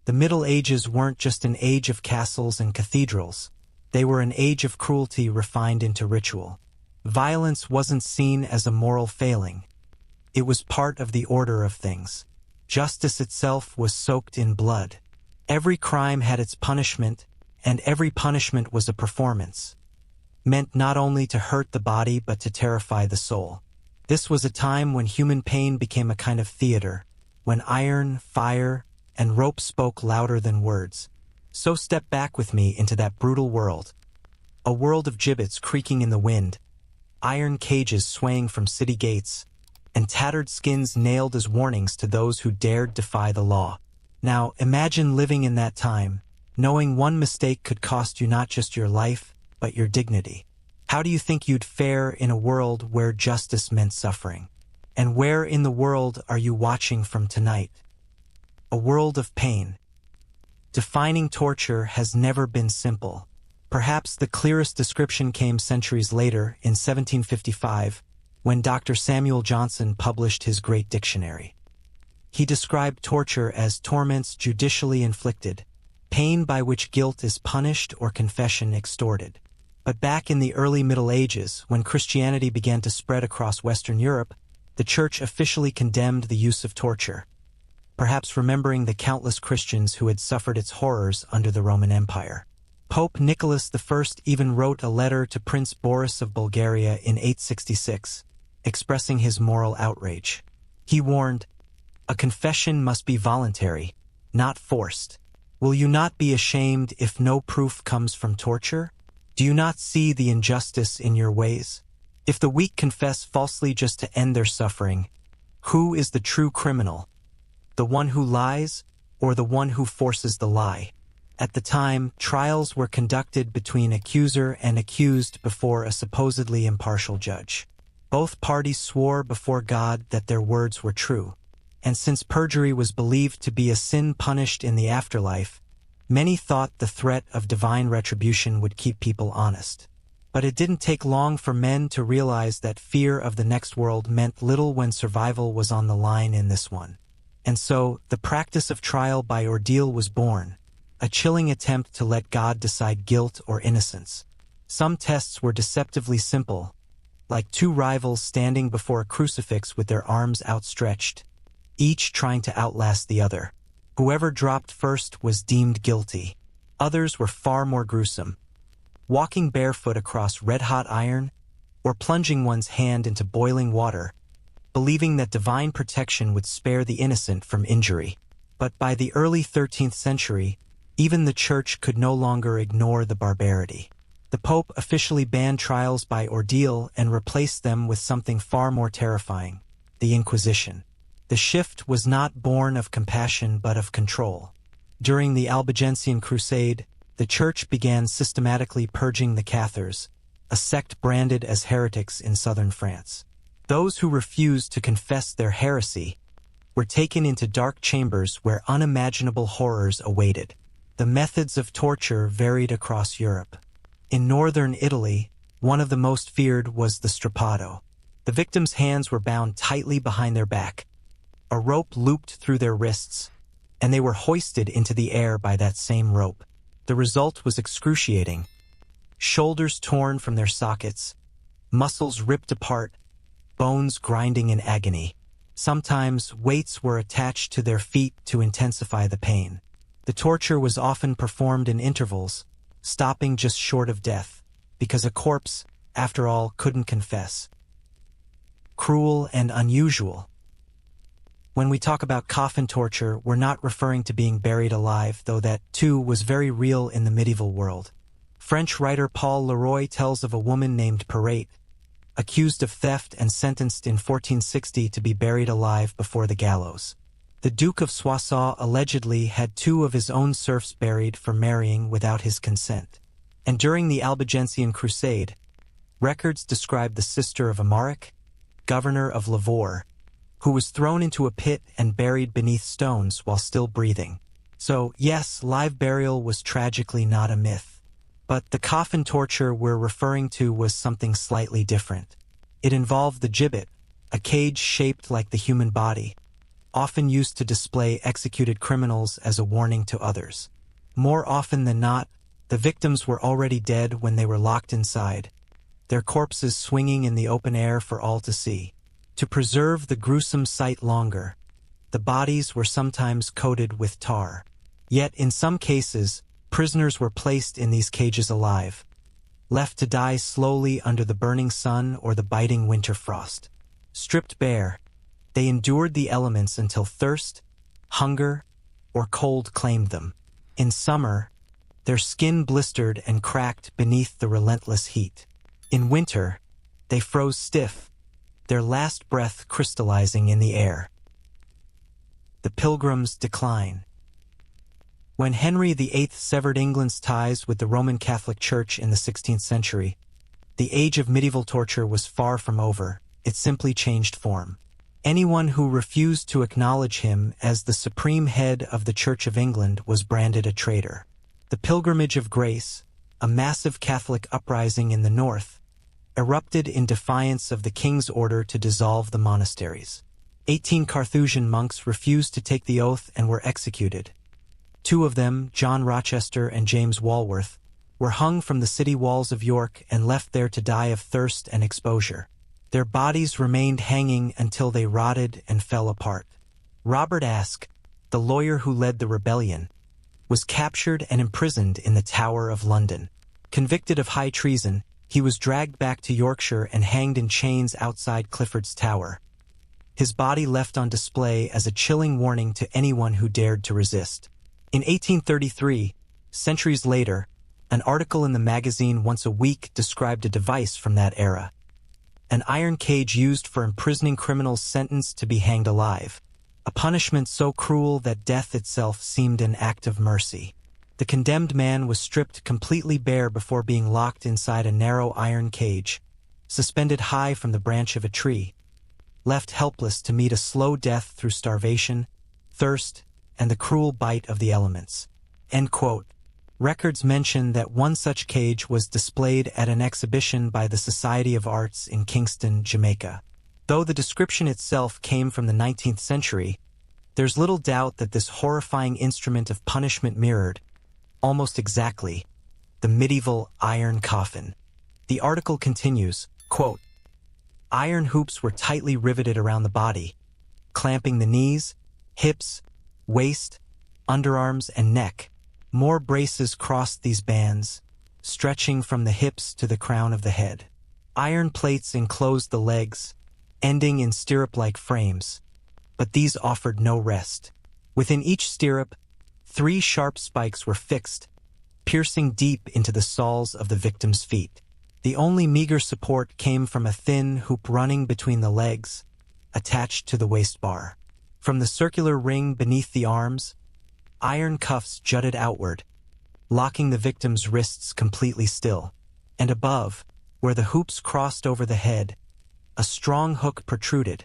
The Middle Ages weren't just an age of castles and cathedrals. They were an age of cruelty refined into ritual. Violence wasn't seen as a moral failing. It was part of the order of things. Justice itself was soaked in blood. Every crime had its punishment, and every punishment was a performance, meant not only to hurt the body but to terrify the soul. This was a time when human pain became a kind of theater, when iron, fire, and rope spoke louder than words. So step back with me into that brutal world. A world of gibbets creaking in the wind, iron cages swaying from city gates, and tattered skins nailed as warnings to those who dared defy the law. Now, imagine living in that time, knowing one mistake could cost you not just your life, but your dignity. How do you think you'd fare in a world where justice meant suffering? And where in the world are you watching from tonight? A world of pain. Defining torture has never been simple. Perhaps the clearest description came centuries later, in 1755, when Dr. Samuel Johnson published his great dictionary. He described torture as torments judicially inflicted, pain by which guilt is punished or confession extorted. But back in the early Middle Ages, when Christianity began to spread across Western Europe, the Church officially condemned the use of torture, perhaps remembering the countless Christians who had suffered its horrors under the Roman Empire. Pope Nicholas I even wrote a letter to Prince Boris of Bulgaria in 866, expressing his moral outrage. He warned, "A confession must be voluntary, not forced. Will you not be ashamed if no proof comes from torture? Do you not see the injustice in your ways? If the weak confess falsely just to end their suffering, who is the true criminal? The one who lies, or the one who forces the lie?" At the time, trials were conducted between accuser and accused before a supposedly impartial judge. Both parties swore before God that their words were true. And since perjury was believed to be a sin punished in the afterlife, many thought the threat of divine retribution would keep people honest. But it didn't take long for men to realize that fear of the next world meant little when survival was on the line in this one. And so, the practice of trial by ordeal was born, a chilling attempt to let God decide guilt or innocence. Some tests were deceptively simple, like two rivals standing before a crucifix with their arms outstretched, each trying to outlast the other. Whoever dropped first was deemed guilty. Others were far more gruesome, walking barefoot across red-hot iron, or plunging one's hand into boiling water, believing that divine protection would spare the innocent from injury. But by the early 13th century, even the Church could no longer ignore the barbarity. The Pope officially banned trials by ordeal and replaced them with something far more terrifying: the Inquisition. The shift was not born of compassion but of control. During the Albigensian Crusade, the Church began systematically purging the Cathars, a sect branded as heretics in southern France. Those who refused to confess their heresy were taken into dark chambers where unimaginable horrors awaited. The methods of torture varied across Europe. In northern Italy, one of the most feared was the strappado. The victims' hands were bound tightly behind their back, a rope looped through their wrists, and they were hoisted into the air by that same rope. The result was excruciating. Shoulders torn from their sockets, muscles ripped apart, bones grinding in agony. Sometimes weights were attached to their feet to intensify the pain. The torture was often performed in intervals, stopping just short of death, because a corpse, after all, couldn't confess. Cruel and unusual. When we talk about coffin torture, we're not referring to being buried alive, though that, too, was very real in the medieval world. French writer Paul Leroy tells of a woman named Perrette, accused of theft and sentenced in 1460 to be buried alive before the gallows. The Duke of Soissons allegedly had two of his own serfs buried for marrying without his consent. And during the Albigensian Crusade, records describe the sister of Amaric, governor of Lavore, who was thrown into a pit and buried beneath stones while still breathing. So, yes, live burial was tragically not a myth. But the coffin torture we're referring to was something slightly different. It involved the gibbet, a cage shaped like the human body, often used to display executed criminals as a warning to others. More often than not, the victims were already dead when they were locked inside, their corpses swinging in the open air for all to see. To preserve the gruesome sight longer, the bodies were sometimes coated with tar. Yet, in some cases, prisoners were placed in these cages alive, left to die slowly under the burning sun or the biting winter frost. Stripped bare, they endured the elements until thirst, hunger, or cold claimed them. In summer, their skin blistered and cracked beneath the relentless heat. In winter, they froze stiff, their last breath crystallizing in the air. The Pilgrims' decline. When Henry VIII severed England's ties with the Roman Catholic Church in the 16th century, the age of medieval torture was far from over. It simply changed form. Anyone who refused to acknowledge him as the supreme head of the Church of England was branded a traitor. The Pilgrimage of Grace, a massive Catholic uprising in the north, erupted in defiance of the king's order to dissolve the monasteries. 18 Carthusian monks refused to take the oath and were executed. 2 of them, John Rochester and James Walworth, were hung from the city walls of York and left there to die of thirst and exposure. Their bodies remained hanging until they rotted and fell apart. Robert Aske, the lawyer who led the rebellion, was captured and imprisoned in the Tower of London. Convicted of high treason, he was dragged back to Yorkshire and hanged in chains outside Clifford's Tower. His body left on display as a chilling warning to anyone who dared to resist. In 1833, centuries later, an article in the magazine Once a Week described a device from that era. An iron cage used for imprisoning criminals sentenced to be hanged alive, a punishment so cruel that death itself seemed an act of mercy. The condemned man was stripped completely bare before being locked inside a narrow iron cage, suspended high from the branch of a tree, left helpless to meet a slow death through starvation, thirst, and the cruel bite of the elements. End quote. Records mention that one such cage was displayed at an exhibition by the Society of Arts in Kingston, Jamaica. Though the description itself came from the 19th century, there's little doubt that this horrifying instrument of punishment mirrored, almost exactly, the medieval iron coffin. The article continues, quote, "Iron hoops were tightly riveted around the body, clamping the knees, hips, waist, underarms, and neck. More braces crossed these bands, stretching from the hips to the crown of the head. Iron plates enclosed the legs, ending in stirrup-like frames, but these offered no rest. Within each stirrup, 3 sharp spikes were fixed, piercing deep into the soles of the victim's feet. The only meager support came from a thin hoop running between the legs, attached to the waist bar. From the circular ring beneath the arms, iron cuffs jutted outward, locking the victim's wrists completely still. And above, where the hoops crossed over the head, a strong hook protruded,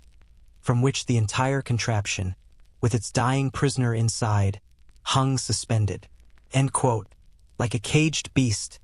from which the entire contraption, with its dying prisoner inside, hung suspended." End quote. Like a caged beast,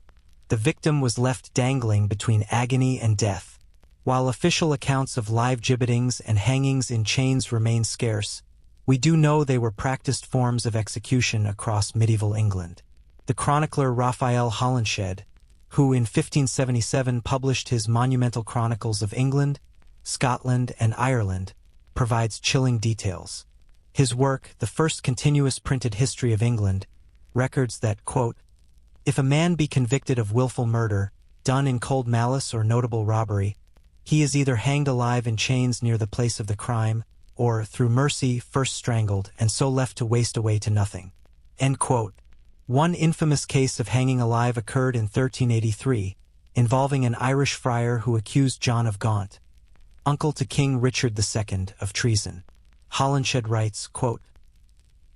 the victim was left dangling between agony and death. While official accounts of live gibbetings and hangings in chains remain scarce, we do know they were practiced forms of execution across medieval England. The chronicler Raphael Holinshed, who in 1577 published his monumental chronicles of England, Scotland, and Ireland, provides chilling details. His work, the first continuous printed history of England, records that, quote, "If a man be convicted of willful murder, done in cold malice or notable robbery, he is either hanged alive in chains near the place of the crime, or, through mercy, first strangled, and so left to waste away to nothing." End quote. One infamous case of hanging alive occurred in 1383, involving an Irish friar who accused John of Gaunt, uncle to King Richard II, of treason. Holinshed writes, quote,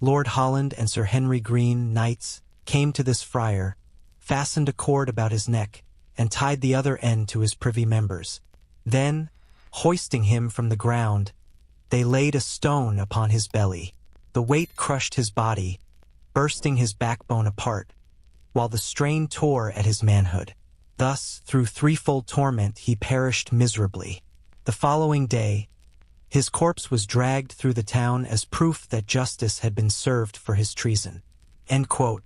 "Lord Holland and Sir Henry Green, knights, came to this friar, fastened a cord about his neck, and tied the other end to his privy members. Then, hoisting him from the ground, they laid a stone upon his belly. The weight crushed his body, bursting his backbone apart, while the strain tore at his manhood. Thus, through threefold torment, he perished miserably. The following day, His corpse was dragged through the town as proof that justice had been served for his treason. End quote.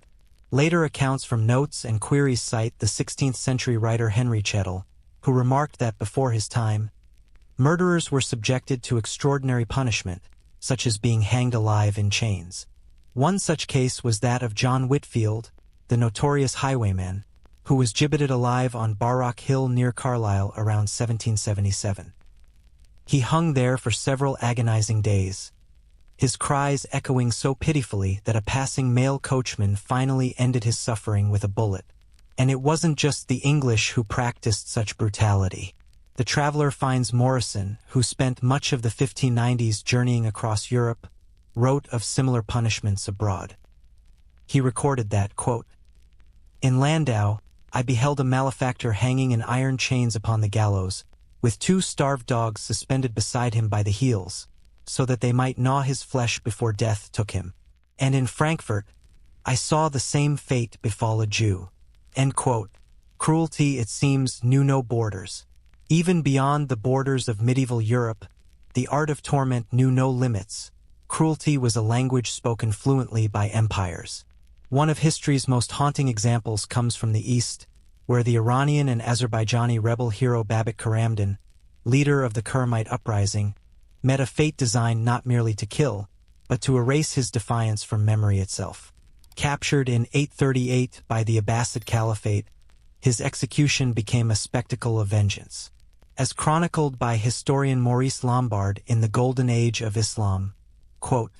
Later accounts from notes and queries cite the 16th-century writer Henry Chettle, who remarked that before his time, murderers were subjected to extraordinary punishment, such as being hanged alive in chains. One such case was that of John Whitfield, the notorious highwayman, who was gibbeted alive on Barrock Hill near Carlisle around 1777. He hung there for several agonizing days, his cries echoing so pitifully that a passing mail coachman finally ended his suffering with a bullet. And it wasn't just the English who practiced such brutality. The traveler Fynes Moryson, who spent much of the 1590s journeying across Europe, wrote of similar punishments abroad. He recorded that, quote, "In Landau, I beheld a malefactor hanging in iron chains upon the gallows, with 2 starved dogs suspended beside him by the heels, so that they might gnaw his flesh before death took him. And in Frankfurt, I saw the same fate befall a Jew." End quote. Cruelty, it seems, knew no borders. Even beyond the borders of medieval Europe, the art of torment knew no limits. Cruelty was a language spoken fluently by empires. One of history's most haunting examples comes from the East, where the Iranian and Azerbaijani rebel hero Babak Karamdan, leader of the Kurmite uprising, met a fate designed not merely to kill, but to erase his defiance from memory itself. Captured in 838 by the Abbasid Caliphate, his execution became a spectacle of vengeance. As chronicled by historian Maurice Lombard in The Golden Age of Islam, quote,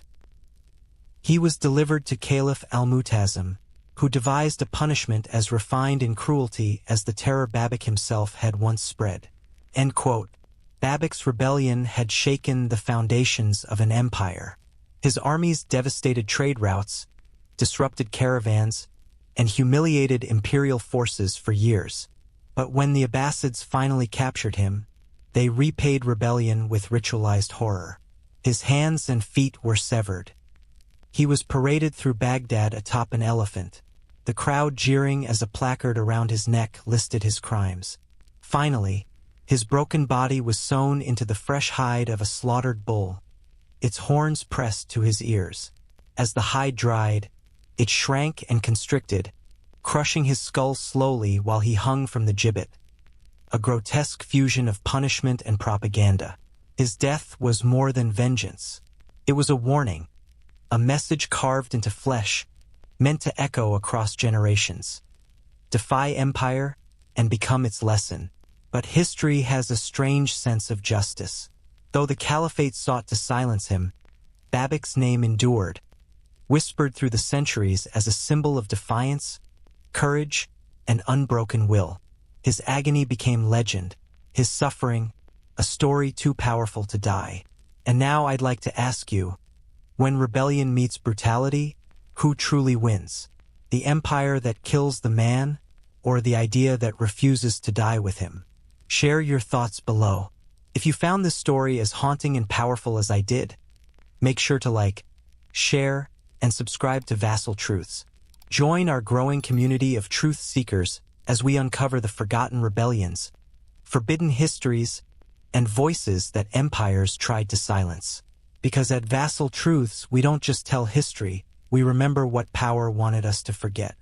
"He was delivered to Caliph al-Mu'tasim, who devised a punishment as refined in cruelty as the terror Babak himself had once spread." End quote. Babak's rebellion had shaken the foundations of an empire. His armies devastated trade routes, disrupted caravans, and humiliated imperial forces for years. But when the Abbasids finally captured him, they repaid rebellion with ritualized horror. His hands and feet were severed. He was paraded through Baghdad atop an elephant, the crowd jeering as a placard around his neck listed his crimes. Finally, his broken body was sewn into the fresh hide of a slaughtered bull, its horns pressed to his ears. As the hide dried, it shrank and constricted, crushing his skull slowly while he hung from the gibbet. A grotesque fusion of punishment and propaganda. His death was more than vengeance. It was a warning, a message carved into flesh, meant to echo across generations. Defy empire and become its lesson. But history has a strange sense of justice. Though the caliphate sought to silence him, Babak's name endured, whispered through the centuries as a symbol of defiance, courage, and unbroken will. His agony became legend, his suffering, a story too powerful to die. And now I'd like to ask you, when rebellion meets brutality, who truly wins? The empire that kills the man, or the idea that refuses to die with him? Share your thoughts below. If you found this story as haunting and powerful as I did, make sure to like, share, and subscribe to Vassal Truths. Join our growing community of truth seekers as we uncover the forgotten rebellions, forbidden histories, and voices that empires tried to silence. Because at Vassal Truths, we don't just tell history, we remember what power wanted us to forget.